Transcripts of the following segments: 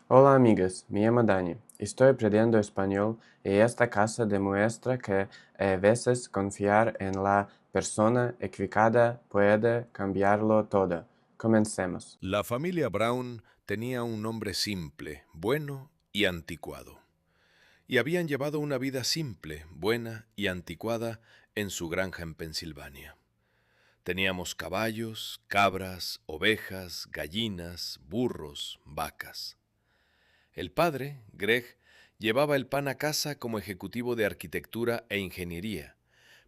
Hola amigas, me llamo Dani. Estoy aprendiendo español y esta casa demuestra que a veces confiar en la persona equivocada puede cambiarlo todo. Comencemos. La familia Brown tenía un nombre simple, bueno y anticuado. Y habían llevado una vida simple, buena y anticuada en su granja en Pensilvania. Teníamos caballos, cabras, ovejas, gallinas, burros, vacas. El padre, Greg, llevaba el pan a casa como ejecutivo de arquitectura e ingeniería,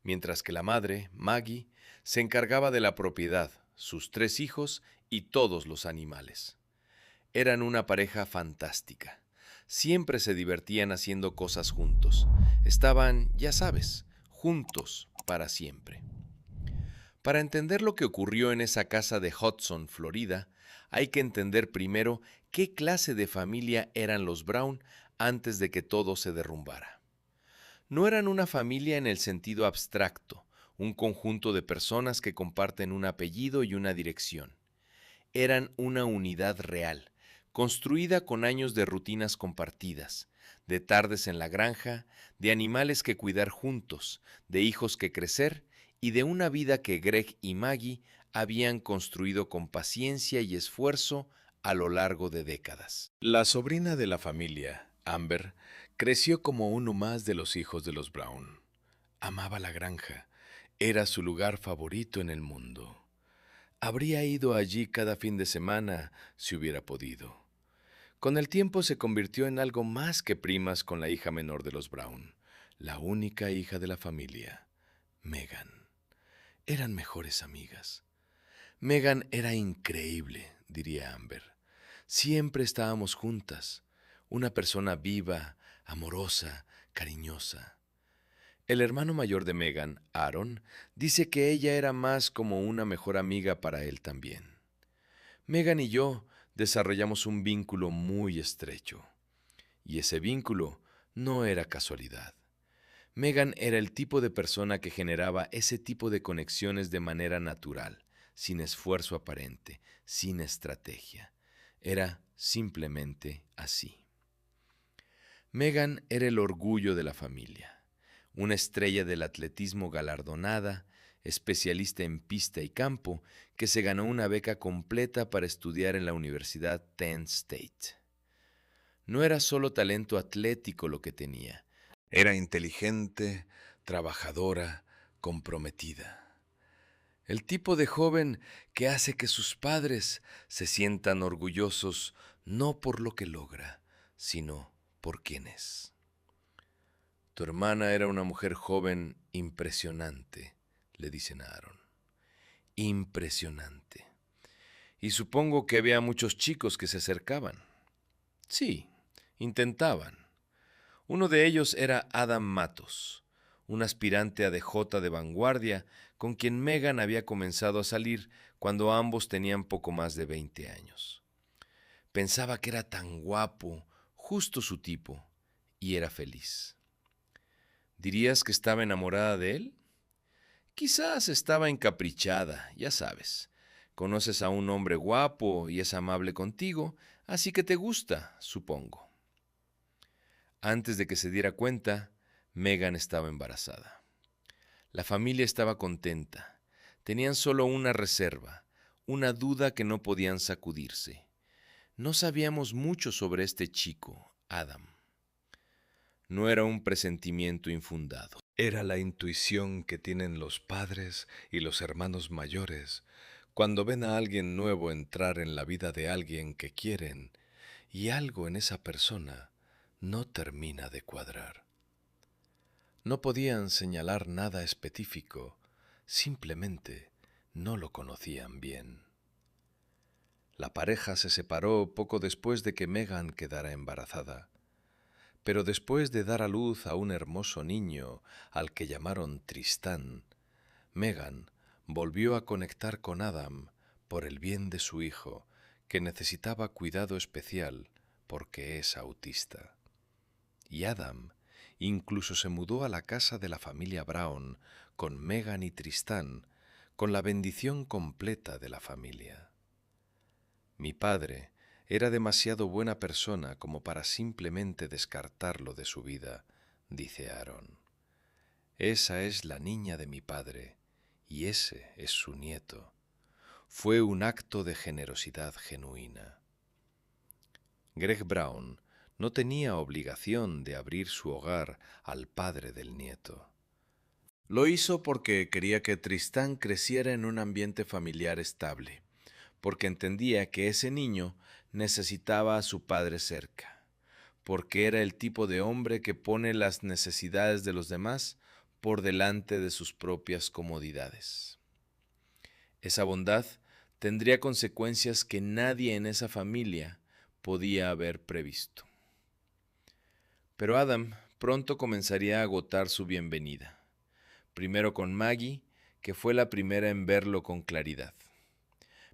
mientras que la madre, Maggie, se encargaba de la propiedad, sus 3 hijos y todos los animales. Eran una pareja fantástica. Siempre se divertían haciendo cosas juntos. Estaban, ya sabes, juntos para siempre. Para entender lo que ocurrió en esa casa de Hudson, Florida, hay que entender primero qué clase de familia eran los Brown antes de que todo se derrumbara. No eran una familia en el sentido abstracto, un conjunto de personas que comparten un apellido y una dirección. Eran una unidad real, construida con años de rutinas compartidas, de tardes en la granja, de animales que cuidar juntos, de hijos que crecer y de una vida que Greg y Maggie habían construido con paciencia y esfuerzo a lo largo de décadas. La sobrina de la familia, Amber, creció como uno más de los hijos de los Brown. Amaba la granja, era su lugar favorito en el mundo. Habría ido allí cada fin de semana si hubiera podido. Con el tiempo se convirtió en algo más que primas con la hija menor de los Brown, la única hija de la familia, Megan. Eran mejores amigas. Megan era increíble, diría Amber. Siempre estábamos juntas, una persona viva, amorosa, cariñosa. El hermano mayor de Megan, Aaron, dice que ella era más como una mejor amiga para él también. Megan y yo desarrollamos un vínculo muy estrecho. Y ese vínculo no era casualidad. Megan era el tipo de persona que generaba ese tipo de conexiones de manera natural, sin esfuerzo aparente, sin estrategia. Era simplemente así. Megan era el orgullo de la familia, una estrella del atletismo galardonada, especialista en pista y campo, que se ganó una beca completa para estudiar en la Universidad Penn State. No era solo talento atlético lo que tenía, era inteligente, trabajadora, comprometida. El tipo de joven que hace que sus padres se sientan orgullosos no por lo que logra, sino por quién es. Tu hermana era una mujer joven impresionante, le dicen a Aaron. Impresionante. Y supongo que había muchos chicos que se acercaban. Sí, intentaban. Uno de ellos era Adam Matos, un aspirante a DJ de vanguardia con quien Megan había comenzado a salir cuando ambos tenían poco más de 20 años. Pensaba que era tan guapo, justo su tipo, y era feliz. ¿Dirías que estaba enamorada de él? Quizás estaba encaprichada, ya sabes. Conoces a un hombre guapo y es amable contigo, así que te gusta, supongo. Antes de que se diera cuenta, Megan estaba embarazada. La familia estaba contenta. Tenían solo una reserva, una duda que no podían sacudirse. No sabíamos mucho sobre este chico, Adam. No era un presentimiento infundado. Era la intuición que tienen los padres y los hermanos mayores cuando ven a alguien nuevo entrar en la vida de alguien que quieren y algo en esa persona no termina de cuadrar. No podían señalar nada específico, simplemente no lo conocían bien. La pareja se separó poco después de que Megan quedara embarazada. Pero después de dar a luz a un hermoso niño al que llamaron Tristán, Megan volvió a conectar con Adam por el bien de su hijo, que necesitaba cuidado especial porque es autista. Y Adam incluso se mudó a la casa de la familia Brown con Megan y Tristán, con la bendición completa de la familia. Mi padre Era demasiado buena persona como para simplemente descartarlo de su vida, dice Aarón. Esa es la niña de mi padre, y ese es su nieto. Fue un acto de generosidad genuina. Greg Brown no tenía obligación de abrir su hogar al padre del nieto. Lo hizo porque quería que Tristán creciera en un ambiente familiar estable, porque entendía que ese niño necesitaba a su padre cerca, porque era el tipo de hombre que pone las necesidades de los demás por delante de sus propias comodidades. Esa bondad tendría consecuencias que nadie en esa familia podía haber previsto. Pero Adam pronto comenzaría a agotar su bienvenida, primero con Maggie, que fue la primera en verlo con claridad.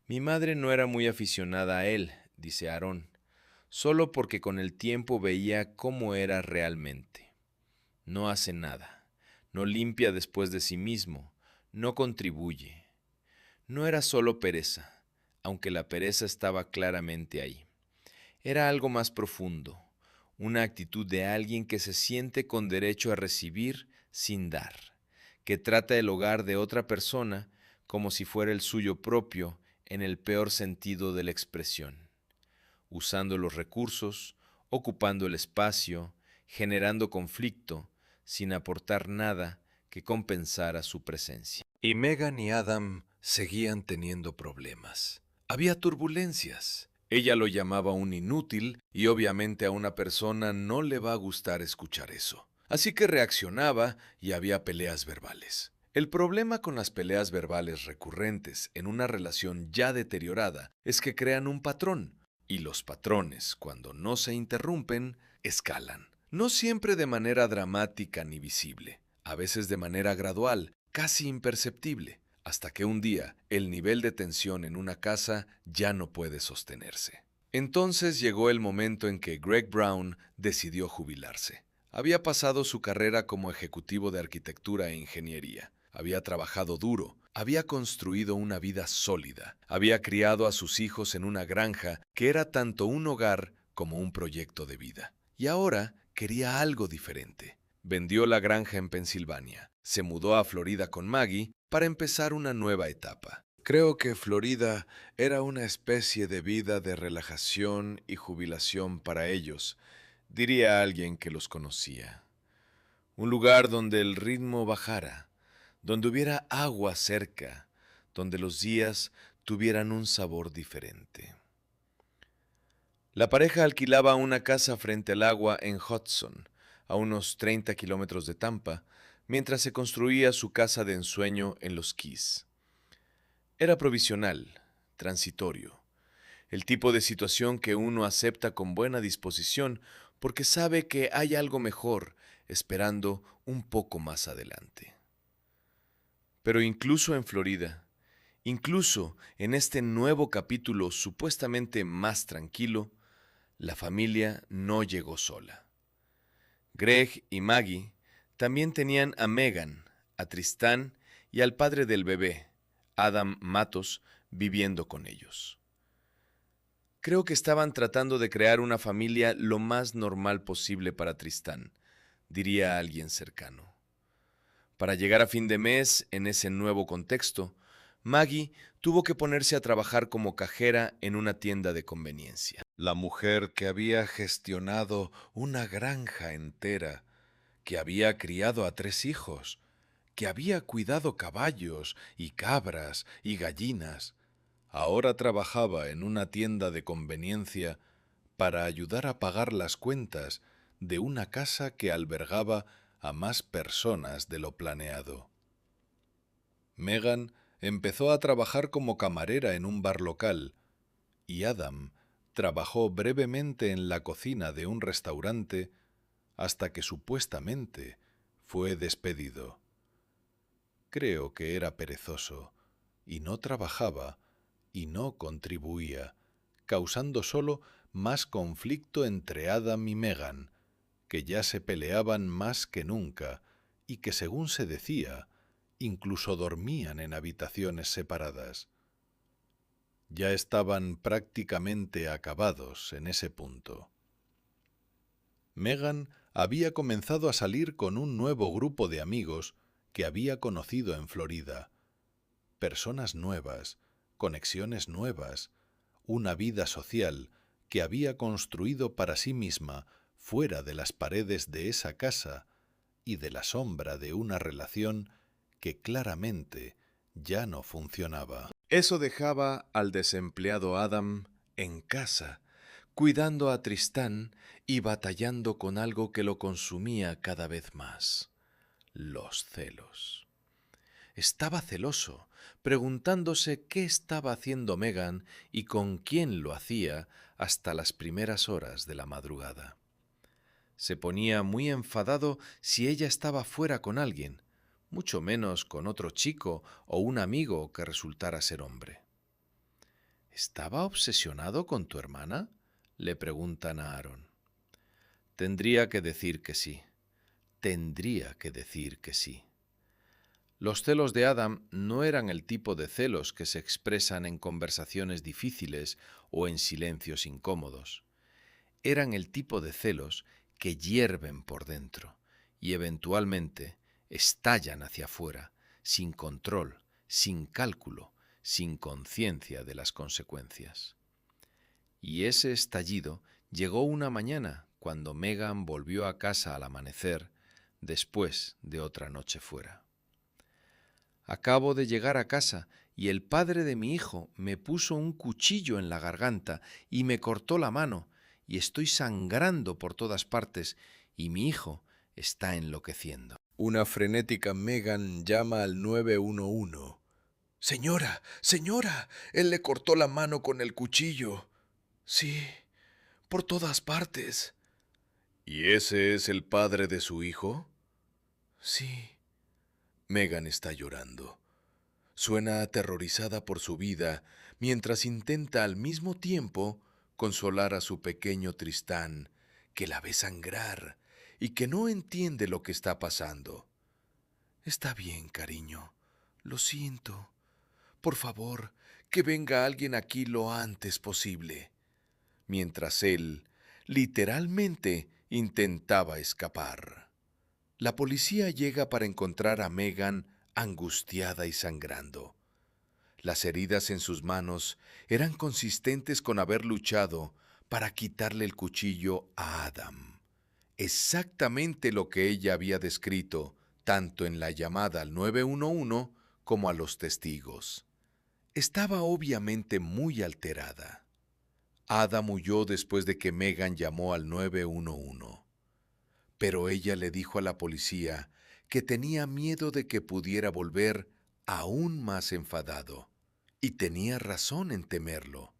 Mi madre no era muy aficionada a él, dice Aarón, solo porque con el tiempo veía cómo era realmente. No hace nada, no limpia después de sí mismo, no contribuye. No era solo pereza, aunque la pereza estaba claramente ahí. Era algo más profundo, una actitud de alguien que se siente con derecho a recibir sin dar, que trata el hogar de otra persona como si fuera el suyo propio en el peor sentido de la expresión, usando los recursos, ocupando el espacio, generando conflicto, sin aportar nada que compensara su presencia. Y Megan y Adam seguían teniendo problemas. Había turbulencias. Ella lo llamaba un inútil y obviamente a una persona no le va a gustar escuchar eso. Así que reaccionaba y había peleas verbales. El problema con las peleas verbales recurrentes en una relación ya deteriorada es que crean un patrón, y los patrones, cuando no se interrumpen, escalan. No siempre de manera dramática ni visible, a veces de manera gradual, casi imperceptible, hasta que un día el nivel de tensión en una casa ya no puede sostenerse. Entonces llegó el momento en que Greg Brown decidió jubilarse. Había pasado su carrera como ejecutivo de arquitectura e ingeniería. Había trabajado duro, había construido una vida sólida, había criado a sus hijos en una granja que era tanto un hogar como un proyecto de vida. Y ahora quería algo diferente. Vendió la granja en Pensilvania, se mudó a Florida con Maggie para empezar una nueva etapa. Creo que Florida era una especie de vida de relajación y jubilación para ellos, diría alguien que los conocía. Un lugar donde el ritmo bajara, donde hubiera agua cerca, donde los días tuvieran un sabor diferente. La pareja alquilaba una casa frente al agua en Hudson, a unos 30 kilómetros de Tampa, mientras se construía su casa de ensueño en los Keys. Era provisional, transitorio, el tipo de situación que uno acepta con buena disposición porque sabe que hay algo mejor esperando un poco más adelante. Pero incluso en Florida, incluso en este nuevo capítulo supuestamente más tranquilo, la familia no llegó sola. Greg y Maggie también tenían a Megan, a Tristán y al padre del bebé, Adam Matos, viviendo con ellos. Creo que estaban tratando de crear una familia lo más normal posible para Tristán, diría alguien cercano. Para llegar a fin de mes en ese nuevo contexto, Maggie tuvo que ponerse a trabajar como cajera en una tienda de conveniencia. La mujer que había gestionado una granja entera, que había criado a 3 hijos, que había cuidado caballos y cabras y gallinas, ahora trabajaba en una tienda de conveniencia para ayudar a pagar las cuentas de una casa que albergaba a más personas de lo planeado. Megan empezó a trabajar como camarera en un bar local y Adam trabajó brevemente en la cocina de un restaurante hasta que supuestamente fue despedido. Creo que era perezoso y no trabajaba y no contribuía, causando solo más conflicto entre Adam y Megan, que ya se peleaban más que nunca y que, según se decía, incluso dormían en habitaciones separadas. Ya estaban prácticamente acabados en ese punto. Megan había comenzado a salir con un nuevo grupo de amigos que había conocido en Florida. Personas nuevas, conexiones nuevas, una vida social que había construido para sí misma fuera de las paredes de esa casa y de la sombra de una relación que claramente ya no funcionaba. Eso dejaba al desempleado Adam en casa, cuidando a Tristán y batallando con algo que lo consumía cada vez más: los celos. Estaba celoso, preguntándose qué estaba haciendo Megan y con quién lo hacía hasta las primeras horas de la madrugada. Se ponía muy enfadado si ella estaba fuera con alguien, mucho menos con otro chico o un amigo que resultara ser hombre. ¿Estaba obsesionado con tu hermana?, le preguntan a Aaron. Tendría que decir que sí. Tendría que decir que sí. Los celos de Adam no eran el tipo de celos que se expresan en conversaciones difíciles o en silencios incómodos. Eran el tipo de celos que hierven por dentro y eventualmente estallan hacia afuera, sin control, sin cálculo, sin conciencia de las consecuencias. Y ese estallido llegó una mañana cuando Megan volvió a casa al amanecer, después de otra noche fuera. Acabo de llegar a casa y el padre de mi hijo me puso un cuchillo en la garganta y me cortó la mano, y estoy sangrando por todas partes, y mi hijo está enloqueciendo. Una frenética Megan llama al 911. Señora, señora, él le cortó la mano con el cuchillo. Sí, por todas partes. ¿Y ese es el padre de su hijo? Sí. Megan está llorando. Suena aterrorizada por su vida, mientras intenta al mismo tiempo consolar a su pequeño Tristán, que la ve sangrar y que no entiende lo que está pasando. Está bien, cariño. Lo siento. Por favor, que venga alguien aquí lo antes posible. Mientras él, literalmente, intentaba escapar. La policía llega para encontrar a Megan angustiada y sangrando. Las heridas en sus manos eran consistentes con haber luchado para quitarle el cuchillo a Adam. Exactamente lo que ella había descrito, tanto en la llamada al 911 como a los testigos. Estaba obviamente muy alterada. Adam huyó después de que Megan llamó al 911. Pero ella le dijo a la policía que tenía miedo de que pudiera volver aún más enfadado. Y tenía razón en temerlo.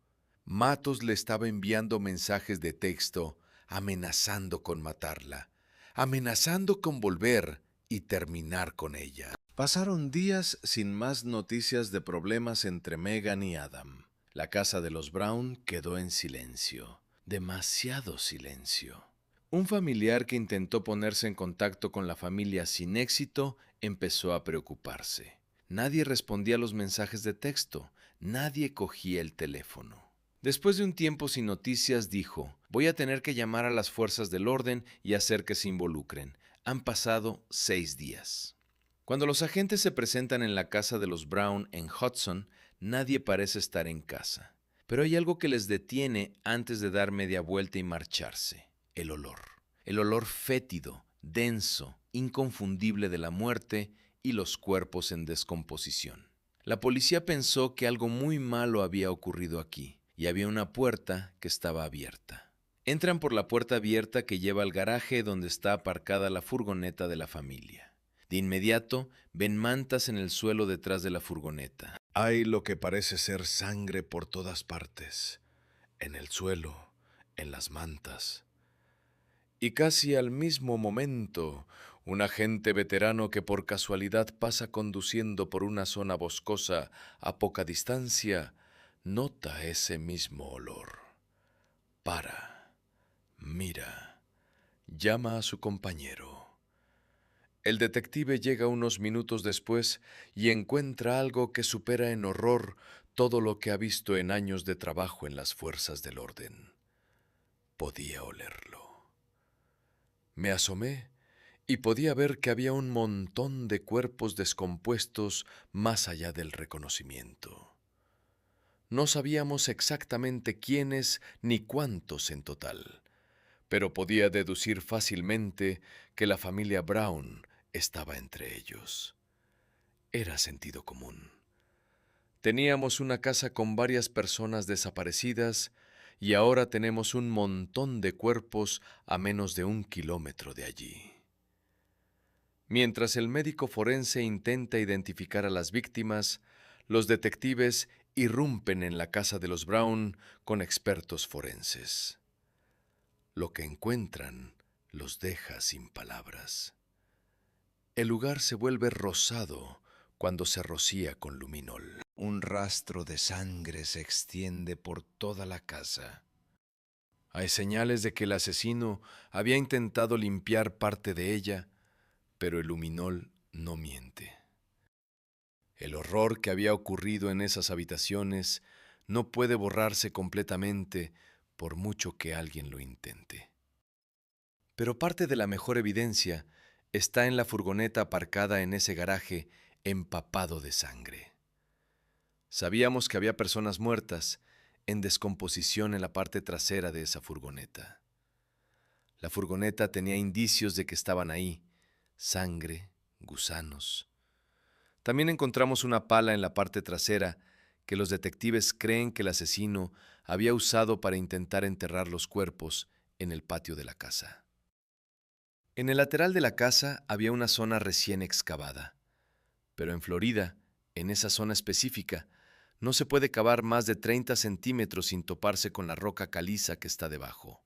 Matos le estaba enviando mensajes de texto amenazando con matarla, amenazando con volver y terminar con ella. Pasaron días sin más noticias de problemas entre Megan y Adam. La casa de los Brown quedó en silencio, demasiado silencio. Un familiar que intentó ponerse en contacto con la familia sin éxito empezó a preocuparse. Nadie respondía a los mensajes de texto, nadie cogía el teléfono. Después de un tiempo sin noticias, dijo: voy a tener que llamar a las fuerzas del orden y hacer que se involucren. Han pasado 6 días. Cuando los agentes se presentan en la casa de los Brown en Hudson, nadie parece estar en casa. Pero hay algo que les detiene antes de dar media vuelta y marcharse: el olor. El olor fétido, denso, inconfundible de la muerte y los cuerpos en descomposición. La policía pensó que algo muy malo había ocurrido aquí, y había una puerta que estaba abierta. Entran por la puerta abierta que lleva al garaje donde está aparcada la furgoneta de la familia. De inmediato ven mantas en el suelo detrás de la furgoneta. Hay lo que parece ser sangre por todas partes, en el suelo, en las mantas. Y casi al mismo momento, un agente veterano que por casualidad pasa conduciendo por una zona boscosa a poca distancia, nota ese mismo olor. Para, mira, llama a su compañero. El detective llega unos minutos después y encuentra algo que supera en horror todo lo que ha visto en años de trabajo en las fuerzas del orden. Podía olerlo. Me asomé y podía ver que había un montón de cuerpos descompuestos más allá del reconocimiento. No sabíamos exactamente quiénes ni cuántos en total, pero podía deducir fácilmente que la familia Brown estaba entre ellos. Era sentido común. Teníamos una casa con varias personas desaparecidas y ahora tenemos un montón de cuerpos a menos de 1 kilómetro de allí. Mientras el médico forense intenta identificar a las víctimas, los detectives irrumpen en la casa de los Brown con expertos forenses. Lo que encuentran los deja sin palabras. El lugar se vuelve rosado cuando se rocía con luminol. Un rastro de sangre se extiende por toda la casa. Hay señales de que el asesino había intentado limpiar parte de ella, pero el luminol no miente. El horror que había ocurrido en esas habitaciones no puede borrarse completamente por mucho que alguien lo intente. Pero parte de la mejor evidencia está en la furgoneta aparcada en ese garaje empapado de sangre. Sabíamos que había personas muertas en descomposición en la parte trasera de esa furgoneta. La furgoneta tenía indicios de que estaban ahí: sangre, gusanos. También encontramos una pala en la parte trasera que los detectives creen que el asesino había usado para intentar enterrar los cuerpos en el patio de la casa. En el lateral de la casa había una zona recién excavada, pero en Florida, en esa zona específica, no se puede cavar más de 30 centímetros sin toparse con la roca caliza que está debajo.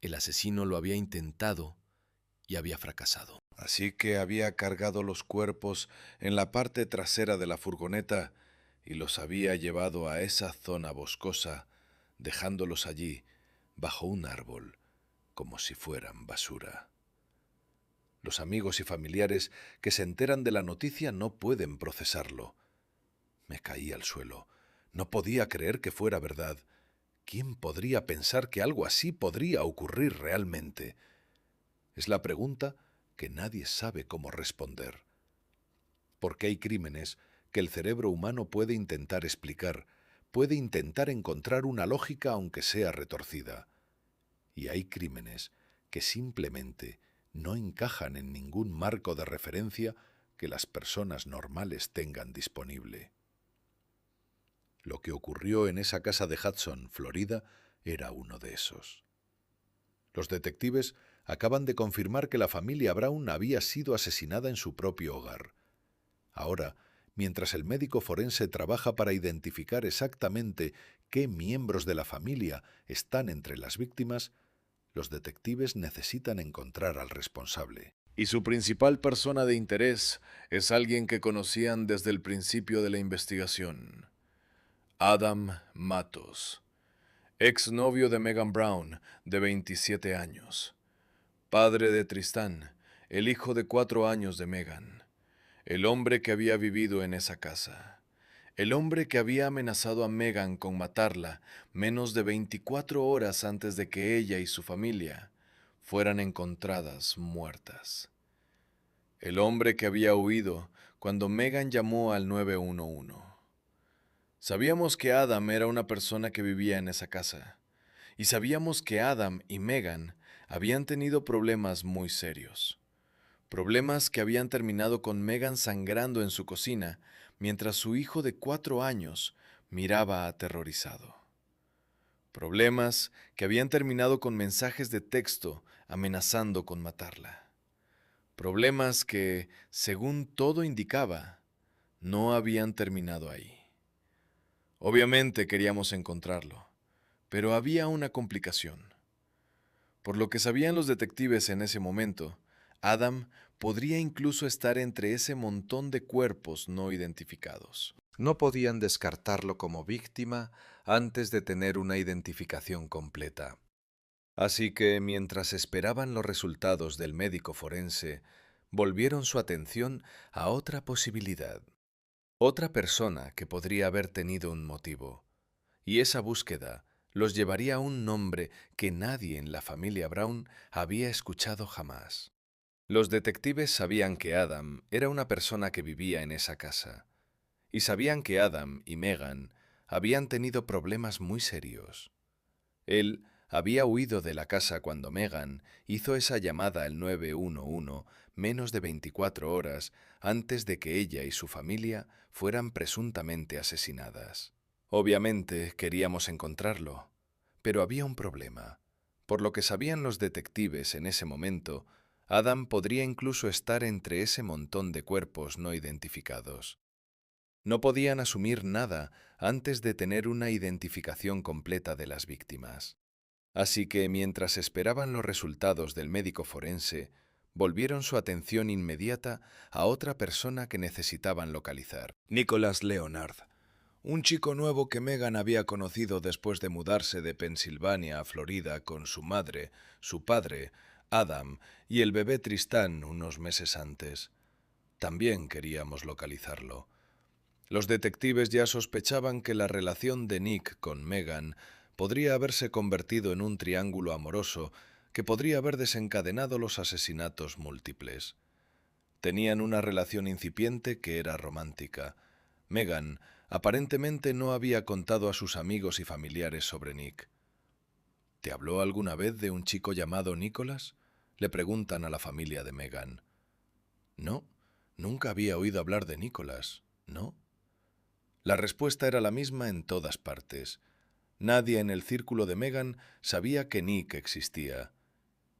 El asesino lo había intentado y había fracasado. Así que había cargado los cuerpos en la parte trasera de la furgoneta y los había llevado a esa zona boscosa, dejándolos allí, bajo un árbol, como si fueran basura. Los amigos y familiares que se enteran de la noticia no pueden procesarlo. Me caí al suelo. No podía creer que fuera verdad. ¿Quién podría pensar que algo así podría ocurrir realmente? Es la pregunta que nadie sabe cómo responder. Porque hay crímenes que el cerebro humano puede intentar explicar, puede intentar encontrar una lógica aunque sea retorcida. Y hay crímenes que simplemente no encajan en ningún marco de referencia que las personas normales tengan disponible. Lo que ocurrió en esa casa de Hudson, Florida, era uno de esos. Los detectives acaban de confirmar que la familia Brown había sido asesinada en su propio hogar. Ahora, mientras el médico forense trabaja para identificar exactamente qué miembros de la familia están entre las víctimas, los detectives necesitan encontrar al responsable. Y su principal persona de interés es alguien que conocían desde el principio de la investigación: Adam Matos, exnovio de Megan Brown, de 27 años, padre de Tristán, el hijo de 4 años de Megan, el hombre que había vivido en esa casa, el hombre que había amenazado a Megan con matarla menos de 24 horas antes de que ella y su familia fueran encontradas muertas. El hombre que había huido cuando Megan llamó al 911. Sabíamos que Adam era una persona que vivía en esa casa, y sabíamos que Adam y Megan habían tenido problemas muy serios. Problemas que habían terminado con Megan sangrando en su cocina mientras su hijo de 4 años miraba aterrorizado. Problemas que habían terminado con mensajes de texto amenazando con matarla. Problemas que, según todo indicaba, no habían terminado ahí. Obviamente queríamos encontrarlo, pero había una complicación. Por lo que sabían los detectives en ese momento, Adam podría incluso estar entre ese montón de cuerpos no identificados. No podían descartarlo como víctima antes de tener una identificación completa. Así que, mientras esperaban los resultados del médico forense, volvieron su atención a otra posibilidad, otra persona que podría haber tenido un motivo, y esa búsqueda los llevaría a un nombre que nadie en la familia Brown había escuchado jamás. Los detectives sabían que Adam era una persona que vivía en esa casa, y sabían que Adam y Megan habían tenido problemas muy serios. Él había huido de la casa cuando Megan hizo esa llamada al 911 menos de 24 horas antes de que ella y su familia fueran presuntamente asesinadas. Obviamente queríamos encontrarlo, pero había un problema. Por lo que sabían los detectives en ese momento, Adam podría incluso estar entre ese montón de cuerpos no identificados. No podían asumir nada antes de tener una identificación completa de las víctimas. Así que mientras esperaban los resultados del médico forense, volvieron su atención inmediata a otra persona que necesitaban localizar. Nicholas Leonard, un chico nuevo que Megan había conocido después de mudarse de Pensilvania a Florida con su madre, su padre, Adam, y el bebé Tristán unos meses antes. También queríamos localizarlo. Los detectives ya sospechaban que la relación de Nick con Megan podría haberse convertido en un triángulo amoroso que podría haber desencadenado los asesinatos múltiples. Tenían una relación incipiente que era romántica. Megan aparentemente no había contado a sus amigos y familiares sobre Nick. ¿Te habló alguna vez de un chico llamado Nicholas?, le preguntan a la familia de Megan. No, nunca había oído hablar de Nicholas, ¿no? La respuesta era la misma en todas partes. Nadie en el círculo de Megan sabía que Nick existía.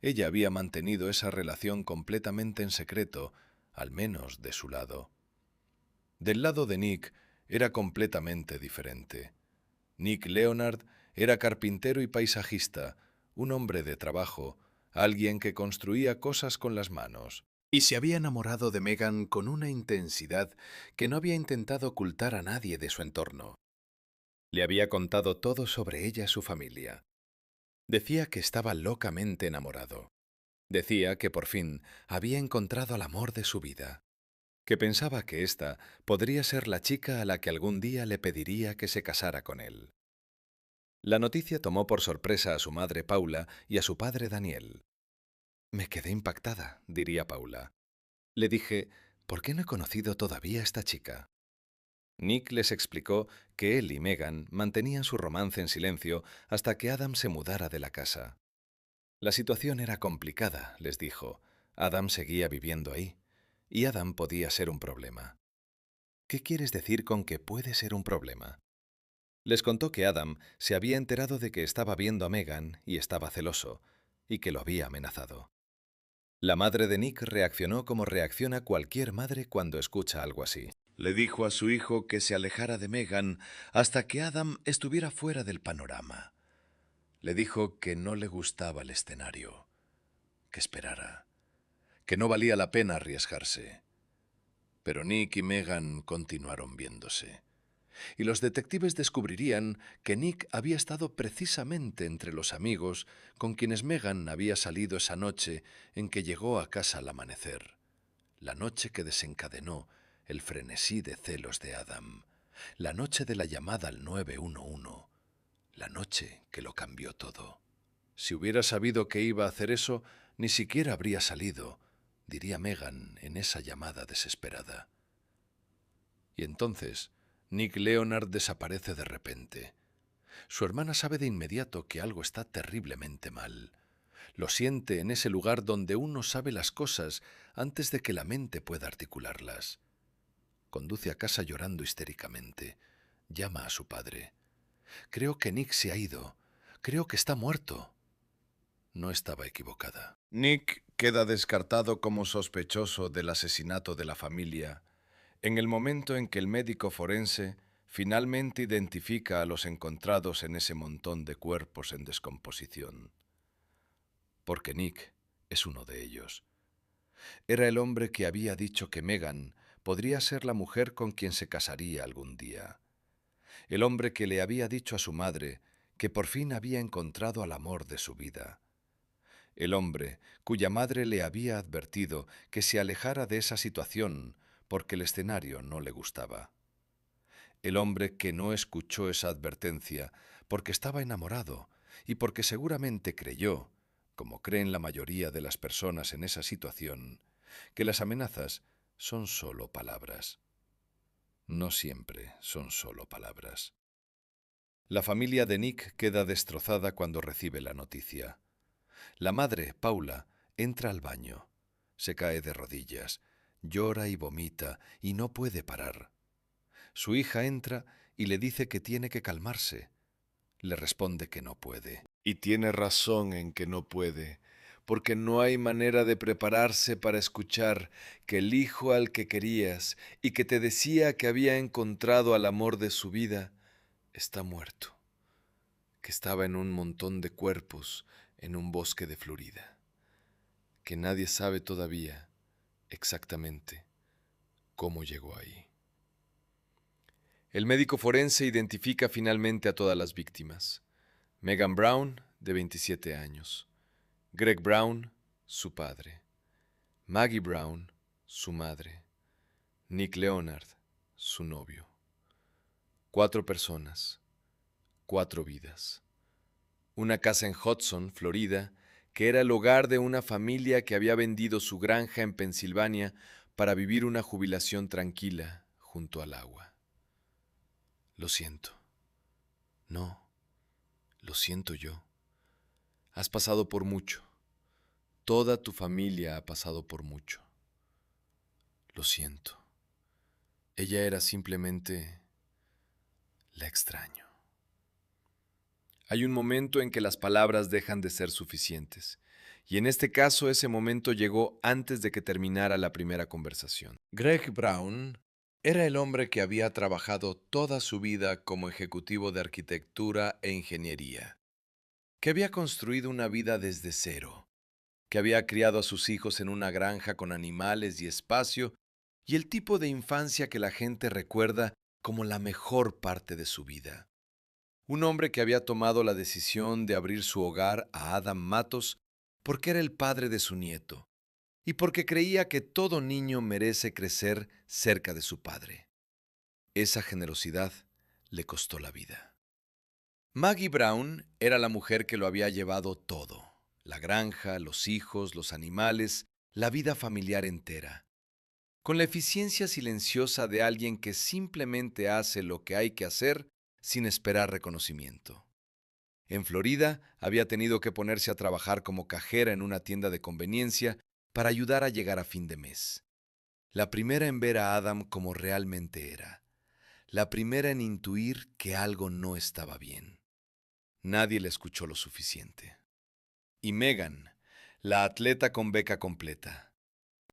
Ella había mantenido esa relación completamente en secreto, al menos de su lado. Del lado de Nick era completamente diferente. Nick Leonard era carpintero y paisajista, un hombre de trabajo, alguien que construía cosas con las manos. Y se había enamorado de Megan con una intensidad que no había intentado ocultar a nadie de su entorno. Le había contado todo sobre ella y su familia. Decía que estaba locamente enamorado. Decía que por fin había encontrado al amor de su vida, que pensaba que ésta podría ser la chica a la que algún día le pediría que se casara con él. La noticia tomó por sorpresa a su madre Paula y a su padre Daniel. Me quedé impactada, diría Paula. Le dije, ¿por qué no he conocido todavía a esta chica? Nick les explicó que él y Megan mantenían su romance en silencio hasta que Adam se mudara de la casa. La situación era complicada, les dijo. Adam seguía viviendo ahí, y Adam podía ser un problema. ¿Qué quieres decir con que puede ser un problema? Les contó que Adam se había enterado de que estaba viendo a Megan y estaba celoso, y que lo había amenazado. La madre de Nick reaccionó como reacciona cualquier madre cuando escucha algo así. Le dijo a su hijo que se alejara de Megan hasta que Adam estuviera fuera del panorama. Le dijo que no le gustaba el escenario, que esperara, que no valía la pena arriesgarse. Pero Nick y Megan continuaron viéndose. Y los detectives descubrirían que Nick había estado precisamente entre los amigos con quienes Megan había salido esa noche en que llegó a casa al amanecer. La noche que desencadenó el frenesí de celos de Adam. La noche de la llamada al 911. La noche que lo cambió todo. Si hubiera sabido que iba a hacer eso, ni siquiera habría salido, diría Megan en esa llamada desesperada. Y entonces, Nick Leonard desaparece de repente. Su hermana sabe de inmediato que algo está terriblemente mal. Lo siente en ese lugar donde uno sabe las cosas antes de que la mente pueda articularlas. Conduce a casa llorando histéricamente. Llama a su padre. Creo que Nick se ha ido. Creo que está muerto. No estaba equivocada. Nick queda descartado como sospechoso del asesinato de la familia en el momento en que el médico forense finalmente identifica a los encontrados en ese montón de cuerpos en descomposición. Porque Nick es uno de ellos. Era el hombre que había dicho que Megan podría ser la mujer con quien se casaría algún día. El hombre que le había dicho a su madre que por fin había encontrado al amor de su vida. el hombre cuya madre le había advertido que se alejara de esa situación porque el escenario no le gustaba. El hombre que no escuchó esa advertencia porque estaba enamorado y porque seguramente creyó, como creen la mayoría de las personas en esa situación, que las amenazas son solo palabras. No siempre son solo palabras. La familia de Nick queda destrozada cuando recibe la noticia. La madre, Paula, entra al baño, se cae de rodillas, llora y vomita y no puede parar. Su hija entra y le dice que tiene que calmarse. Le responde que no puede. Y tiene razón en que no puede, porque no hay manera de prepararse para escuchar que el hijo al que querías y que te decía que había encontrado al amor de su vida está muerto, que estaba en un montón de cuerpos en un bosque de Florida, que nadie sabe todavía exactamente cómo llegó ahí. El médico forense identifica finalmente a todas las víctimas. Megan Brown, de 27 años. Greg Brown, su padre. Maggie Brown, su madre. Nick Leonard, su novio. 4 personas, 4 vidas. Una casa en Hudson, Florida, que era el hogar de una familia que había vendido su granja en Pensilvania para vivir una jubilación tranquila junto al agua. Lo siento. No, lo siento yo. Has pasado por mucho. Toda tu familia ha pasado por mucho. Lo siento. Ella era simplemente... la extraño. Hay un momento en que las palabras dejan de ser suficientes, y en este caso ese momento llegó antes de que terminara la primera conversación. Greg Brown era el hombre que había trabajado toda su vida como ejecutivo de arquitectura e ingeniería, que había construido una vida desde cero, que había criado a sus hijos en una granja con animales y espacio, y el tipo de infancia que la gente recuerda como la mejor parte de su vida. Un hombre que había tomado la decisión de abrir su hogar a Adam Matos porque era el padre de su nieto y porque creía que todo niño merece crecer cerca de su padre. Esa generosidad le costó la vida. Maggie Brown era la mujer que lo había llevado todo: la granja, los hijos, los animales, la vida familiar entera. Con la eficiencia silenciosa de alguien que simplemente hace lo que hay que hacer sin esperar reconocimiento. En Florida había tenido que ponerse a trabajar como cajera en una tienda de conveniencia para ayudar a llegar a fin de mes. La primera en ver a Adam como realmente era. La primera en intuir que algo no estaba bien. Nadie le escuchó lo suficiente. Y Megan, la atleta con beca completa.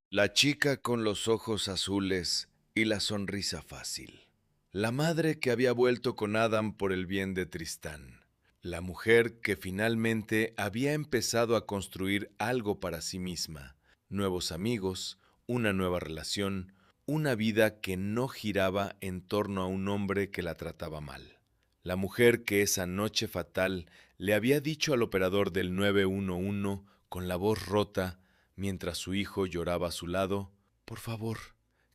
La chica con los ojos azules y la sonrisa fácil. La madre que había vuelto con Adam por el bien de Tristán. La mujer que finalmente había empezado a construir algo para sí misma. Nuevos amigos, una nueva relación, una vida que no giraba en torno a un hombre que la trataba mal. La mujer que esa noche fatal le había dicho al operador del 911 con la voz rota, mientras su hijo lloraba a su lado: «Por favor,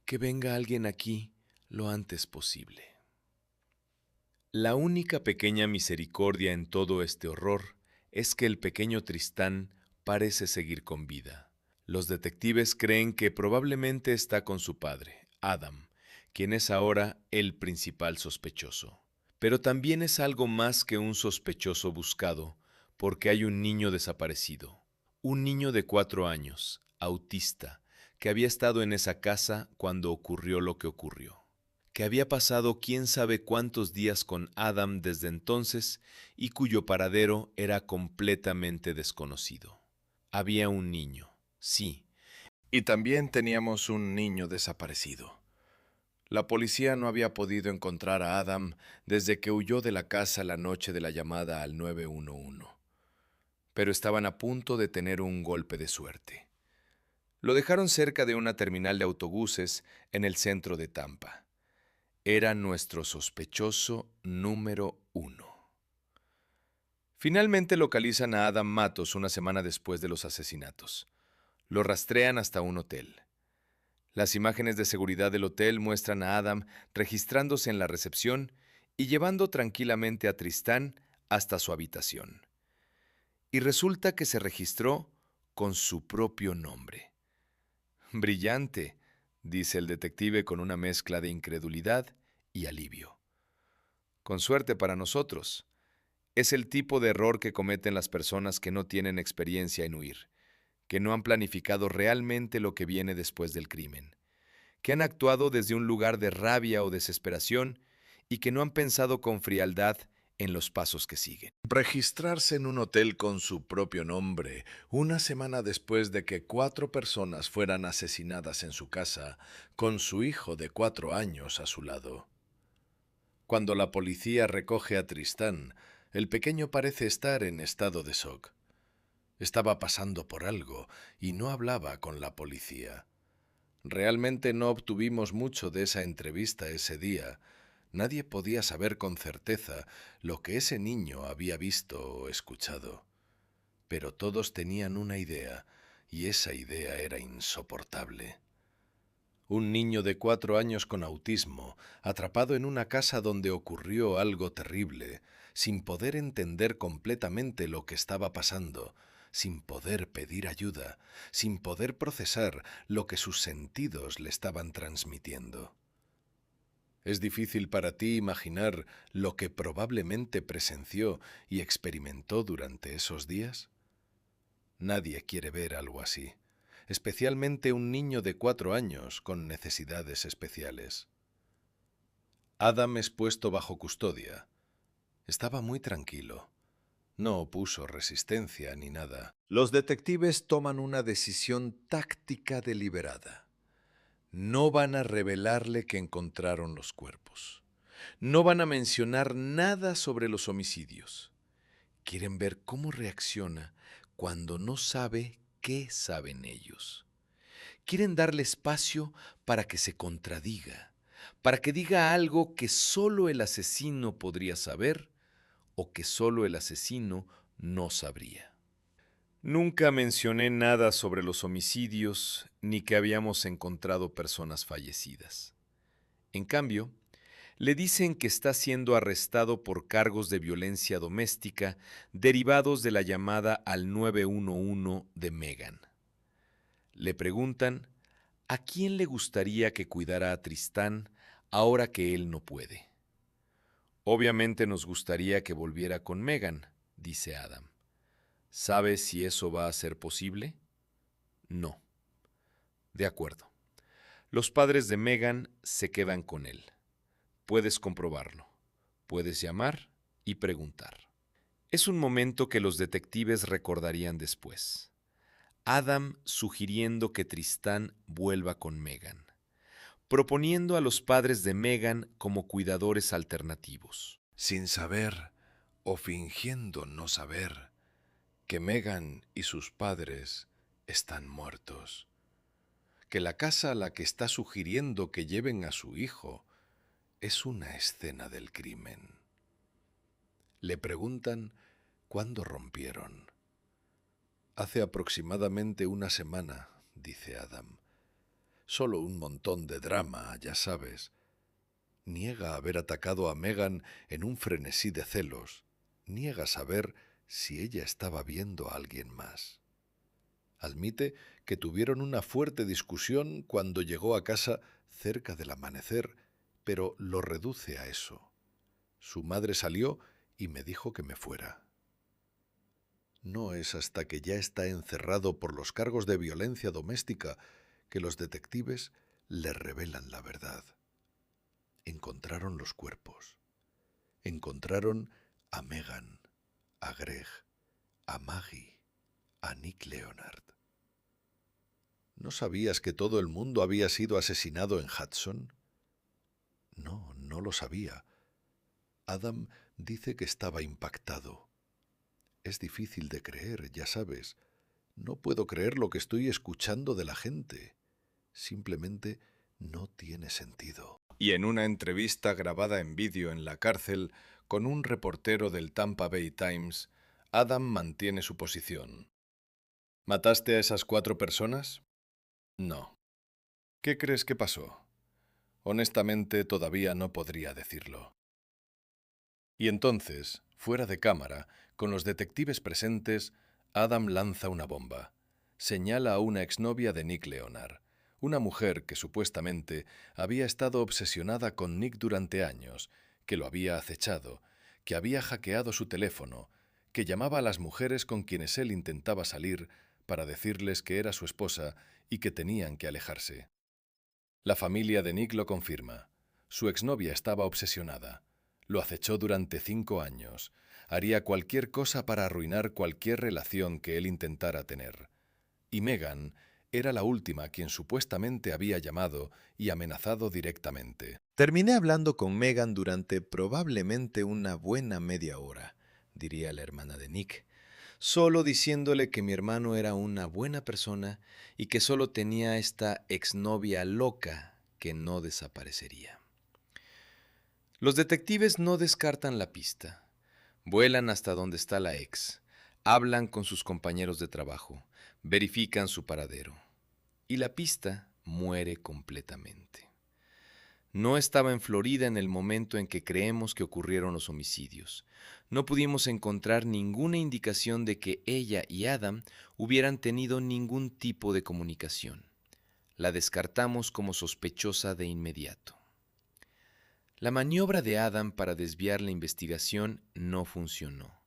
que venga alguien aquí lo antes posible». La única pequeña misericordia en todo este horror es que el pequeño Tristán parece seguir con vida. Los detectives creen que probablemente está con su padre, Adam, quien es ahora el principal sospechoso. Pero también es algo más que un sospechoso buscado, porque hay un niño desaparecido. Un niño de 4 años, autista, que había estado en esa casa cuando ocurrió lo que ocurrió. Que había pasado quién sabe cuántos días con Adam desde entonces y cuyo paradero era completamente desconocido. Había un niño, sí, y también teníamos un niño desaparecido. La policía no había podido encontrar a Adam desde que huyó de la casa la noche de la llamada al 911. Pero estaban a punto de tener un golpe de suerte. Lo dejaron cerca de una terminal de autobuses en el centro de Tampa. Era nuestro sospechoso número 1. Finalmente localizan a Adam Matos una semana después de los asesinatos. Lo rastrean hasta un hotel. Las imágenes de seguridad del hotel muestran a Adam registrándose en la recepción y llevando tranquilamente a Tristán hasta su habitación. Y resulta que se registró con su propio nombre. Brillante, dice el detective con una mezcla de incredulidad y alivio. Con suerte para nosotros. Es el tipo de error que cometen las personas que no tienen experiencia en huir, que no han planificado realmente lo que viene después del crimen, que han actuado desde un lugar de rabia o desesperación y que no han pensado con frialdad en los pasos que siguen. Registrarse en un hotel con su propio nombre, una semana después de que 4 personas fueran asesinadas en su casa, con su hijo de 4 años a su lado. Cuando la policía recoge a Tristán, el pequeño parece estar en estado de shock. Estaba pasando por algo y no hablaba con la policía. Realmente no obtuvimos mucho de esa entrevista ese día. Nadie podía saber con certeza lo que ese niño había visto o escuchado. Pero todos tenían una idea, y esa idea era insoportable. Un niño de 4 años con autismo, atrapado en una casa donde ocurrió algo terrible, sin poder entender completamente lo que estaba pasando, sin poder pedir ayuda, sin poder procesar lo que sus sentidos le estaban transmitiendo. Es difícil para ti imaginar lo que probablemente presenció y experimentó durante esos días. Nadie quiere ver algo así, especialmente un niño de 4 años con necesidades especiales. Adam es puesto bajo custodia. Estaba muy tranquilo. No opuso resistencia ni nada. Los detectives toman una decisión táctica deliberada. No van a revelarle que encontraron los cuerpos. No van a mencionar nada sobre los homicidios. Quieren ver cómo reacciona cuando no sabe qué saben ellos. Quieren darle espacio para que se contradiga, para que diga algo que solo el asesino podría saber o que solo el asesino no sabría. Nunca mencioné nada sobre los homicidios ni que habíamos encontrado personas fallecidas. En cambio, le dicen que está siendo arrestado por cargos de violencia doméstica derivados de la llamada al 911 de Megan. Le preguntan a quién le gustaría que cuidara a Tristán ahora que él no puede. Obviamente nos gustaría que volviera con Megan, dice Adam. ¿Sabes si eso va a ser posible? No. De acuerdo. Los padres de Megan se quedan con él. Puedes comprobarlo. Puedes llamar y preguntar. Es un momento que los detectives recordarían después. Adam sugiriendo que Tristán vuelva con Megan, proponiendo a los padres de Megan como cuidadores alternativos. Sin saber o fingiendo no saber que Megan y sus padres están muertos, que la casa a la que está sugiriendo que lleven a su hijo es una escena del crimen. Le preguntan cuándo rompieron. Hace aproximadamente una semana, dice Adam. Solo un montón de drama, ya sabes. Niega haber atacado a Megan en un frenesí de celos. Niega saber si ella estaba viendo a alguien más. Admite que tuvieron una fuerte discusión cuando llegó a casa cerca del amanecer, pero lo reduce a eso. Su madre salió y me dijo que me fuera. No es hasta que ya está encerrado por los cargos de violencia doméstica que los detectives le revelan la verdad. Encontraron los cuerpos. Encontraron a Megan, a Greg, a Maggie, a Nick Leonard. ¿No sabías que todo el mundo había sido asesinado en Hudson? No, no lo sabía. Adam dice que estaba impactado. Es difícil de creer, ya sabes. No puedo creer lo que estoy escuchando de la gente. Simplemente no tiene sentido. Y en una entrevista grabada en vídeo en la cárcel con un reportero del Tampa Bay Times, Adam mantiene su posición. ¿Mataste a esas 4 personas? No. ¿Qué crees que pasó? Honestamente, todavía no podría decirlo. Y entonces, fuera de cámara, con los detectives presentes, Adam lanza una bomba. Señala a una exnovia de Nick Leonard, una mujer que supuestamente había estado obsesionada con Nick durante años, que lo había acechado, que había hackeado su teléfono, que llamaba a las mujeres con quienes él intentaba salir para decirles que era su esposa y que tenían que alejarse. La familia de Nick lo confirma. Su exnovia estaba obsesionada. Lo acechó durante 5 años. Haría cualquier cosa para arruinar cualquier relación que él intentara tener. Y Megan era la última a quien supuestamente había llamado y amenazado directamente. Terminé hablando con Megan durante probablemente una buena media hora, diría la hermana de Nick, solo diciéndole que mi hermano era una buena persona y que solo tenía esta exnovia loca que no desaparecería. Los detectives no descartan la pista. Vuelan hasta donde está la ex, hablan con sus compañeros de trabajo, verifican su paradero. Y la pista muere completamente. No estaba en Florida en el momento en que creemos que ocurrieron los homicidios. No pudimos encontrar ninguna indicación de que ella y Adam hubieran tenido ningún tipo de comunicación. La descartamos como sospechosa de inmediato. La maniobra de Adam para desviar la investigación no funcionó.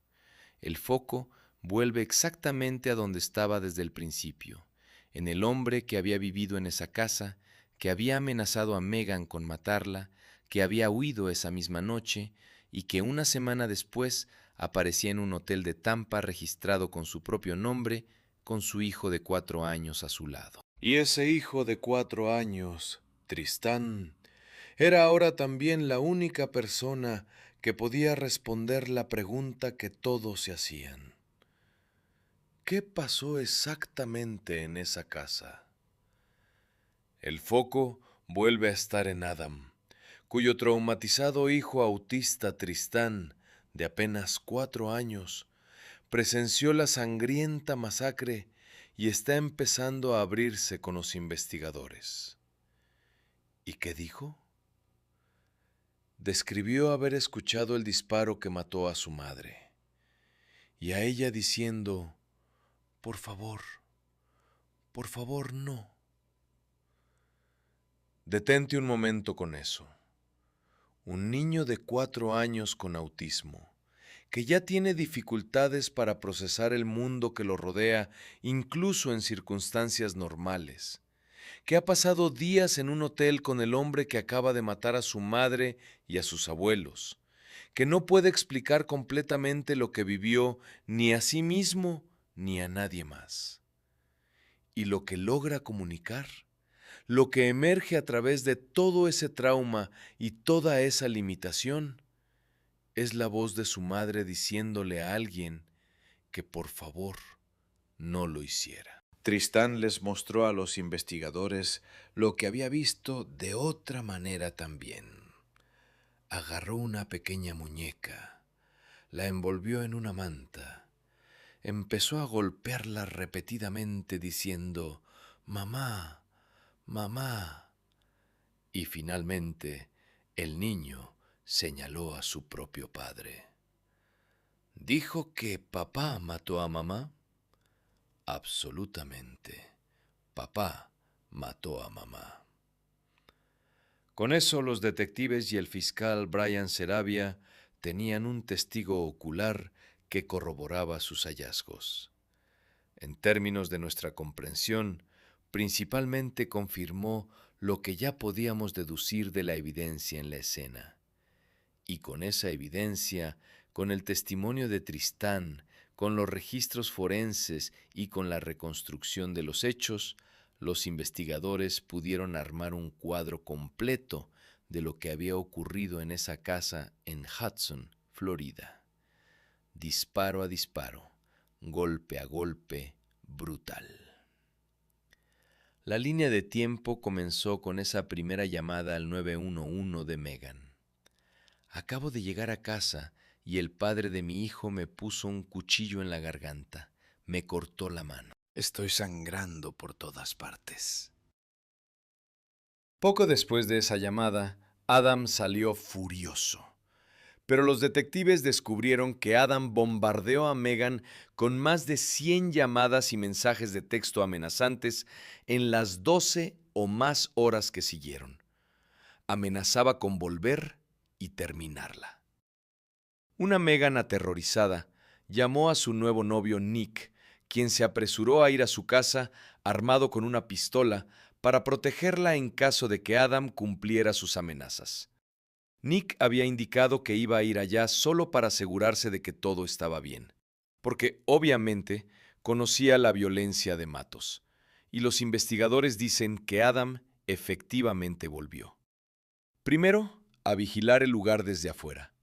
El foco vuelve exactamente a donde estaba desde el principio, en el hombre que había vivido en esa casa, que había amenazado a Megan con matarla, que había huido esa misma noche y que una semana después aparecía en un hotel de Tampa registrado con su propio nombre, con su hijo de 4 años a su lado. Y ese hijo de 4 años, Tristán, era ahora también la única persona que podía responder la pregunta que todos se hacían. ¿Qué pasó exactamente en esa casa? El foco vuelve a estar en Adam, cuyo traumatizado hijo autista Tristán, de apenas 4 años, presenció la sangrienta masacre y está empezando a abrirse con los investigadores. ¿Y qué dijo? Describió haber escuchado el disparo que mató a su madre, y a ella diciendo, por favor, no. Detente un momento con eso. Un niño de 4 años con autismo, que ya tiene dificultades para procesar el mundo que lo rodea, incluso en circunstancias normales, que ha pasado días en un hotel con el hombre que acaba de matar a su madre y a sus abuelos, que no puede explicar completamente lo que vivió ni a sí mismo ni a nadie más. Y lo que logra comunicar, lo que emerge a través de todo ese trauma y toda esa limitación, es la voz de su madre diciéndole a alguien que por favor no lo hiciera. Tristán les mostró a los investigadores lo que había visto de otra manera también. Agarró una pequeña muñeca, la envolvió en una manta, empezó a golpearla repetidamente diciendo, «Mamá, mamá». Y finalmente el niño señaló a su propio padre. ¿Dijo que papá mató a mamá? Absolutamente. Papá mató a mamá. Con eso los detectives y el fiscal Brian Saravia tenían un testigo ocular que corroboraba sus hallazgos. En términos de nuestra comprensión, principalmente confirmó lo que ya podíamos deducir de la evidencia en la escena. Y con esa evidencia, con el testimonio de Tristán, con los registros forenses y con la reconstrucción de los hechos, los investigadores pudieron armar un cuadro completo de lo que había ocurrido en esa casa en Hudson, Florida. Disparo a disparo, golpe a golpe, brutal. La línea de tiempo comenzó con esa primera llamada al 911 de Megan. Acabo de llegar a casa y el padre de mi hijo me puso un cuchillo en la garganta, me cortó la mano. Estoy sangrando por todas partes. Poco después de esa llamada, Adam salió furioso. Pero los detectives descubrieron que Adam bombardeó a Megan con más de 100 llamadas y mensajes de texto amenazantes en las 12 o más horas que siguieron. Amenazaba con volver y terminarla. Una Megan aterrorizada llamó a su nuevo novio Nick, quien se apresuró a ir a su casa armado con una pistola para protegerla en caso de que Adam cumpliera sus amenazas. Nick había indicado que iba a ir allá solo para asegurarse de que todo estaba bien, porque obviamente conocía la violencia de Matos, y los investigadores dicen que Adam efectivamente volvió. Primero, a vigilar el lugar desde afuera.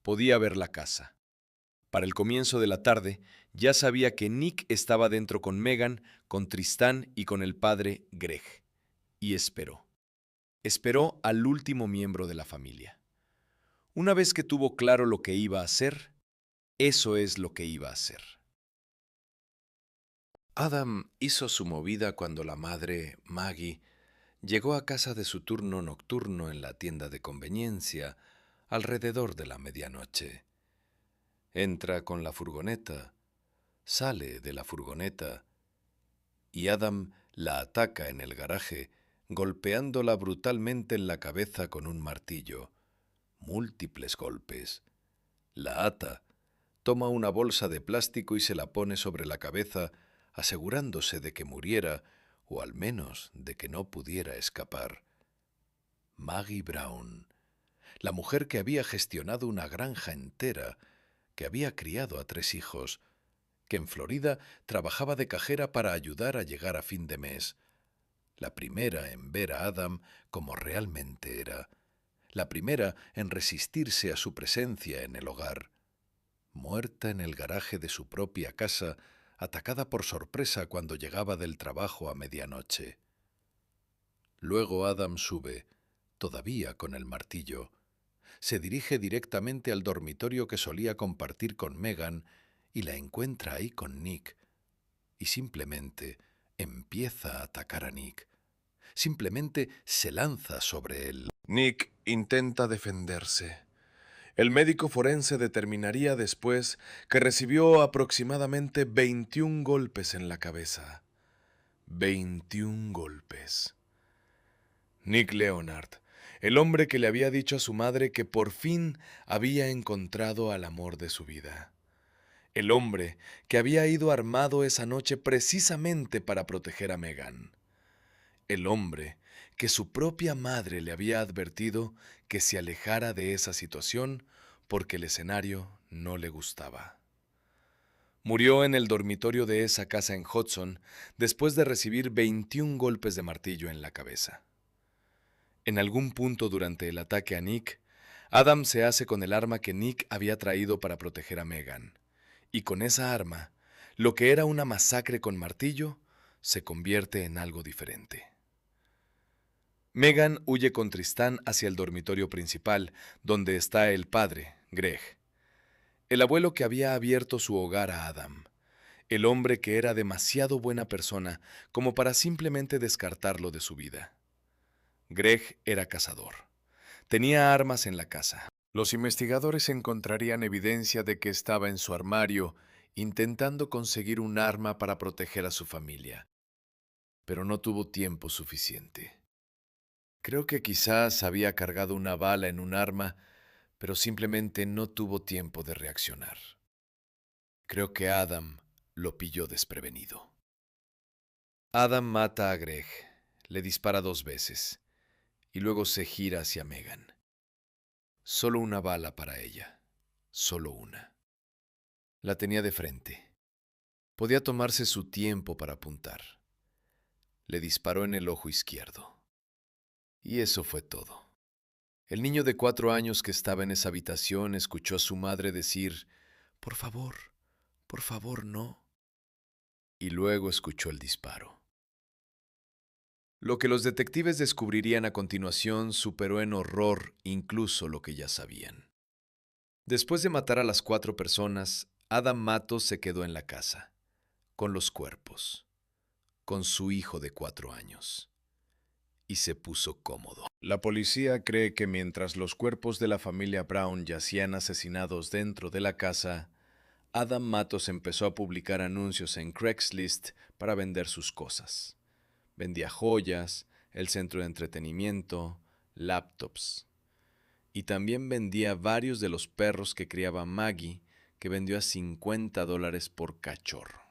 Podía ver la casa. Para el comienzo de la tarde, ya sabía que Nick estaba dentro con Megan, con Tristán y con el padre Greg. Y esperó. Esperó al último miembro de la familia. Una vez que tuvo claro lo que iba a hacer, eso es lo que iba a hacer. Adam hizo su movida cuando la madre, Maggie, llegó a casa de su turno nocturno en la tienda de conveniencia alrededor de la medianoche. Entra con la furgoneta, sale de la furgoneta y Adam la ataca en el garaje, golpeándola brutalmente en la cabeza con un martillo. Múltiples golpes. La ata, toma una bolsa de plástico y se la pone sobre la cabeza, asegurándose de que muriera, o al menos de que no pudiera escapar. Maggie Brown, la mujer que había gestionado una granja entera, que había criado a 3 hijos, que en Florida trabajaba de cajera para ayudar a llegar a fin de mes, la primera en ver a Adam como realmente era, la primera en resistirse a su presencia en el hogar, muerta en el garaje de su propia casa, atacada por sorpresa cuando llegaba del trabajo a medianoche. Luego Adam sube, todavía con el martillo. Se dirige directamente al dormitorio que solía compartir con Megan y la encuentra ahí con Nick. Y simplemente empieza a atacar a Nick. Simplemente se lanza sobre él. Nick intenta defenderse. El médico forense determinaría después que recibió aproximadamente 21 golpes en la cabeza. 21 golpes. Nick Leonard, el hombre que le había dicho a su madre que por fin había encontrado al amor de su vida. El hombre que había ido armado esa noche precisamente para proteger a Megan. El hombre que su propia madre le había advertido que se alejara de esa situación porque el escenario no le gustaba. Murió en el dormitorio de esa casa en Hudson después de recibir 21 golpes de martillo en la cabeza. En algún punto durante el ataque a Nick, Adam se hace con el arma que Nick había traído para proteger a Megan. Y con esa arma, lo que era una masacre con martillo, se convierte en algo diferente. Megan huye con Tristán hacia el dormitorio principal, donde está el padre, Greg. El abuelo que había abierto su hogar a Adam. El hombre que era demasiado buena persona como para simplemente descartarlo de su vida. Greg era cazador. Tenía armas en la casa. Los investigadores encontrarían evidencia de que estaba en su armario intentando conseguir un arma para proteger a su familia. Pero no tuvo tiempo suficiente. Creo que quizás había cargado una bala en un arma, pero simplemente no tuvo tiempo de reaccionar. Creo que Adam lo pilló desprevenido. Adam mata a Greg, le dispara 2 veces y luego se gira hacia Megan. Solo una bala para ella, solo una. La tenía de frente. Podía tomarse su tiempo para apuntar. Le disparó en el ojo izquierdo. Y eso fue todo. El niño de 4 años que estaba en esa habitación escuchó a su madre decir, por favor, no. Y luego escuchó el disparo. Lo que los detectives descubrirían a continuación superó en horror incluso lo que ya sabían. Después de matar a las 4 personas, Adam Matos se quedó en la casa, con los cuerpos, con su hijo de 4 años, y se puso cómodo. La policía cree que mientras los cuerpos de la familia Brown yacían asesinados dentro de la casa, Adam Matos empezó a publicar anuncios en Craigslist para vender sus cosas. Vendía joyas, el centro de entretenimiento, laptops. Y también vendía varios de los perros que criaba Maggie, que vendió a $50 por cachorro.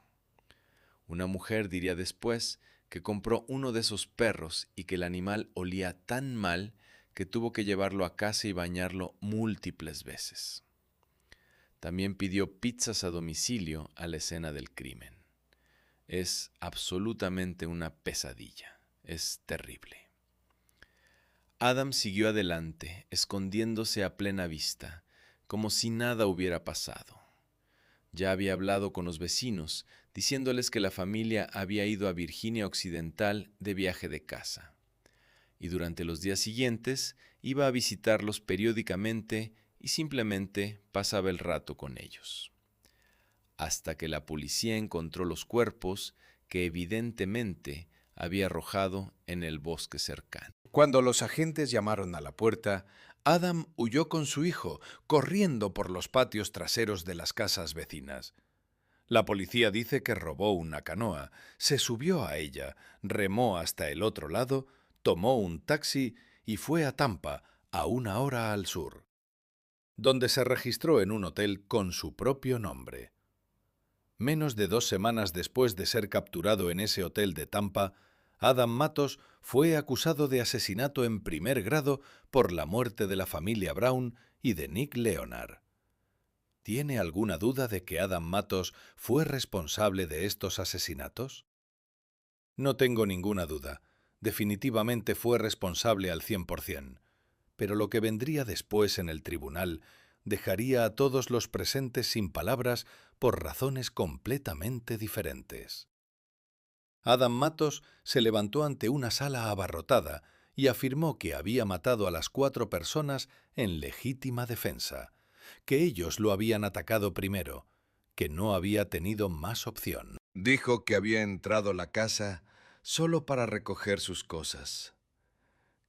Una mujer diría después que compró uno de esos perros y que el animal olía tan mal que tuvo que llevarlo a casa y bañarlo múltiples veces. También pidió pizzas a domicilio a la escena del crimen. Es absolutamente una pesadilla. Es terrible. Adam siguió adelante, escondiéndose a plena vista, como si nada hubiera pasado. Ya había hablado con los vecinos, diciéndoles que la familia había ido a Virginia Occidental de viaje de casa. Y durante los días siguientes iba a visitarlos periódicamente y simplemente pasaba el rato con ellos. Hasta que la policía encontró los cuerpos que evidentemente había arrojado en el bosque cercano. Cuando los agentes llamaron a la puerta, Adam huyó con su hijo, corriendo por los patios traseros de las casas vecinas. La policía dice que robó una canoa, se subió a ella, remó hasta el otro lado, tomó un taxi y fue a Tampa, a 1 hora al sur, donde se registró en un hotel con su propio nombre. Menos de 2 semanas después de ser capturado en ese hotel de Tampa, Adam Matos fue acusado de asesinato en primer grado por la muerte de la familia Brown y de Nick Leonard. ¿Tiene alguna duda de que Adam Matos fue responsable de estos asesinatos? No tengo ninguna duda. Definitivamente fue responsable al 100%. Pero lo que vendría después en el tribunal dejaría a todos los presentes sin palabras por razones completamente diferentes. Adam Matos se levantó ante una sala abarrotada y afirmó que había matado a las 4 personas en legítima defensa, que ellos lo habían atacado primero, que no había tenido más opción. Dijo que había entrado a la casa solo para recoger sus cosas,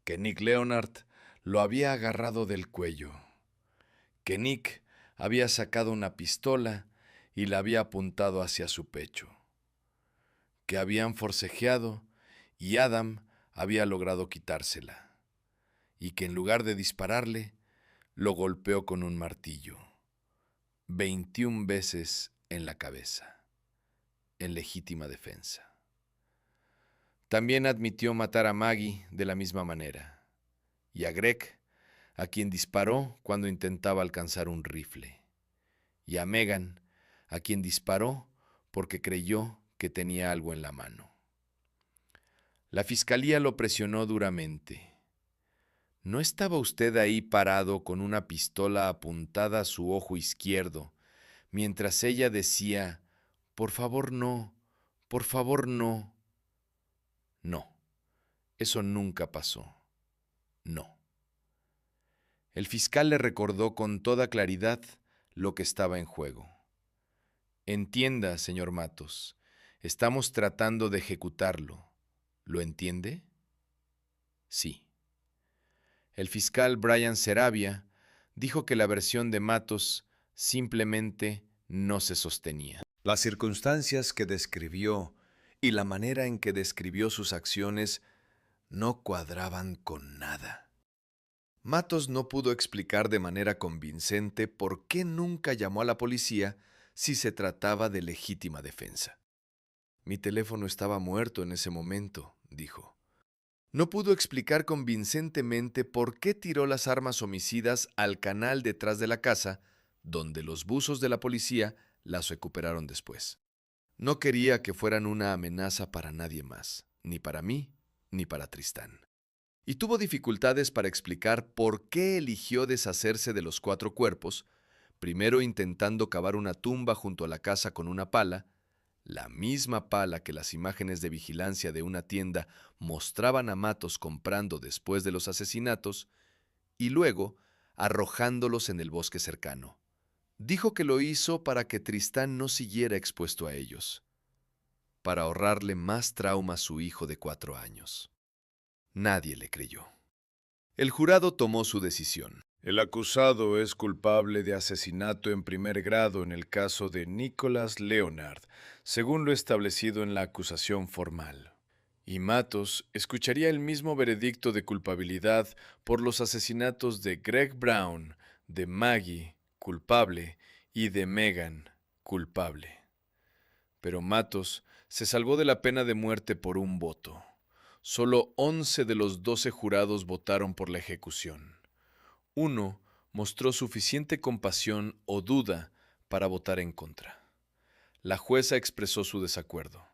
que Nick Leonard lo había agarrado del cuello, que Nick había sacado una pistola y la había apuntado hacia su pecho, que habían forcejeado y Adam había logrado quitársela, y que en lugar de dispararle, lo golpeó con un martillo, 21 veces en la cabeza, en legítima defensa. También admitió matar a Maggie de la misma manera, y a Greg, a quien disparó cuando intentaba alcanzar un rifle, y a Megan, a quien disparó porque creyó que tenía algo en la mano. La fiscalía lo presionó duramente. ¿No estaba usted ahí parado con una pistola apuntada a su ojo izquierdo, mientras ella decía, por favor no, por favor no? No, eso nunca pasó. No. El fiscal le recordó con toda claridad lo que estaba en juego. Entienda, señor Matos, estamos tratando de ejecutarlo. ¿Lo entiende? Sí. El fiscal Brian Saravia dijo que la versión de Matos simplemente no se sostenía. Las circunstancias que describió y la manera en que describió sus acciones no cuadraban con nada. Matos no pudo explicar de manera convincente por qué nunca llamó a la policía si se trataba de legítima defensa. Mi teléfono estaba muerto en ese momento, dijo. No pudo explicar convincentemente por qué tiró las armas homicidas al canal detrás de la casa, donde los buzos de la policía las recuperaron después. No quería que fueran una amenaza para nadie más, ni para mí, ni para Tristán. Y tuvo dificultades para explicar por qué eligió deshacerse de los 4 cuerpos, primero intentando cavar una tumba junto a la casa con una pala, la misma pala que las imágenes de vigilancia de una tienda mostraban a Matos comprando después de los asesinatos, y luego arrojándolos en el bosque cercano. Dijo que lo hizo para que Tristán no siguiera expuesto a ellos, para ahorrarle más trauma a su hijo de 4 años. Nadie le creyó. El jurado tomó su decisión. El acusado es culpable de asesinato en primer grado en el caso de Nicholas Leonard, según lo establecido en la acusación formal. Y Matos escucharía el mismo veredicto de culpabilidad por los asesinatos de Greg Brown, de Maggie, culpable, y de Megan, culpable. Pero Matos se salvó de la pena de muerte por un voto. Solo 11 de los 12 jurados votaron por la ejecución. Uno mostró suficiente compasión o duda para votar en contra. La jueza expresó su desacuerdo.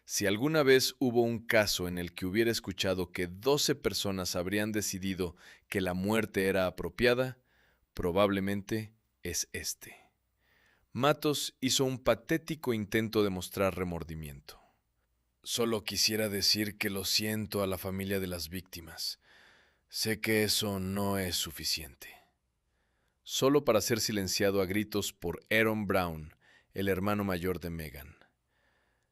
Si alguna vez hubo un caso en el que hubiera escuchado que 12 personas habrían decidido que la muerte era apropiada, probablemente es este. Matos hizo un patético intento de mostrar remordimiento. Solo quisiera decir que lo siento a la familia de las víctimas. Sé que eso no es suficiente. Solo para ser silenciado a gritos por Aaron Brown, el hermano mayor de Megan.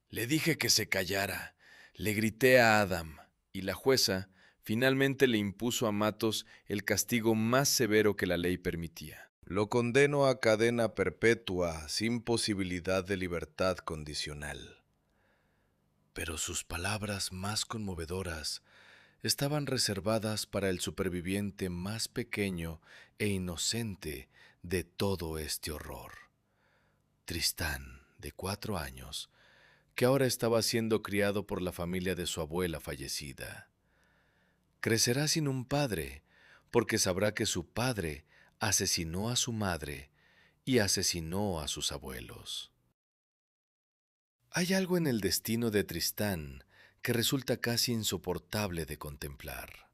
Le dije que se callara, le grité a Adam, y la jueza finalmente le impuso a Matos el castigo más severo que la ley permitía. Lo condeno a cadena perpetua sin posibilidad de libertad condicional. Pero sus palabras más conmovedoras estaban reservadas para el superviviente más pequeño e inocente de todo este horror. Tristán, de 4 años, que ahora estaba siendo criado por la familia de su abuela fallecida. Crecerá sin un padre, porque sabrá que su padre asesinó a su madre y asesinó a sus abuelos. Hay algo en el destino de Tristán que resulta casi insoportable de contemplar.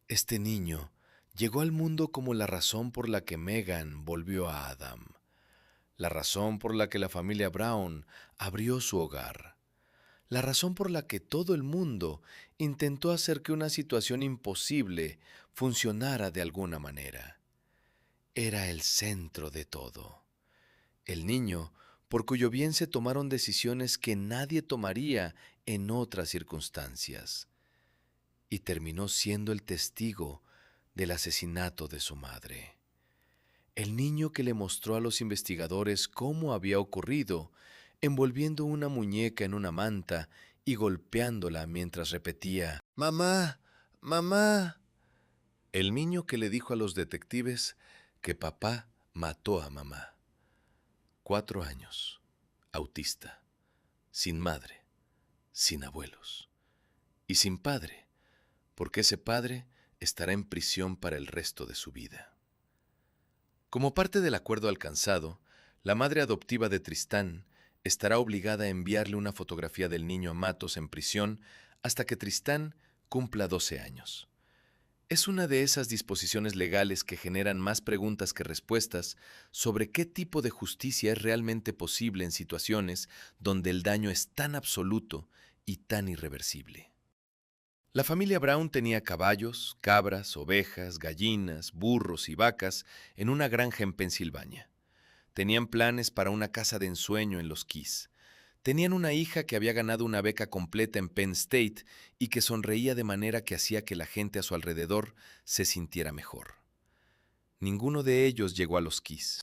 Este niño llegó al mundo como la razón por la que Megan volvió a Adam, la razón por la que la familia Brown abrió su hogar, la razón por la que todo el mundo intentó hacer que una situación imposible funcionara de alguna manera. Era el centro de todo. El niño por cuyo bien se tomaron decisiones que nadie tomaría en otras circunstancias, y terminó siendo el testigo del asesinato de su madre. El niño que le mostró a los investigadores cómo había ocurrido, envolviendo una muñeca en una manta y golpeándola mientras repetía, «¡Mamá! ¡Mamá!». El niño que le dijo a los detectives que papá mató a mamá. 4 años, autista, sin madre, sin abuelos y sin padre, porque ese padre estará en prisión para el resto de su vida. Como parte del acuerdo alcanzado, la madre adoptiva de Tristán estará obligada a enviarle una fotografía del niño a Matos en prisión hasta que Tristán cumpla 12 años. Es una de esas disposiciones legales que generan más preguntas que respuestas sobre qué tipo de justicia es realmente posible en situaciones donde el daño es tan absoluto y tan irreversible. La familia Brown tenía caballos, cabras, ovejas, gallinas, burros y vacas en una granja en Pensilvania. Tenían planes para una casa de ensueño en Los Keys. Tenían una hija que había ganado una beca completa en Penn State y que sonreía de manera que hacía que la gente a su alrededor se sintiera mejor. Ninguno de ellos llegó a Los Keys.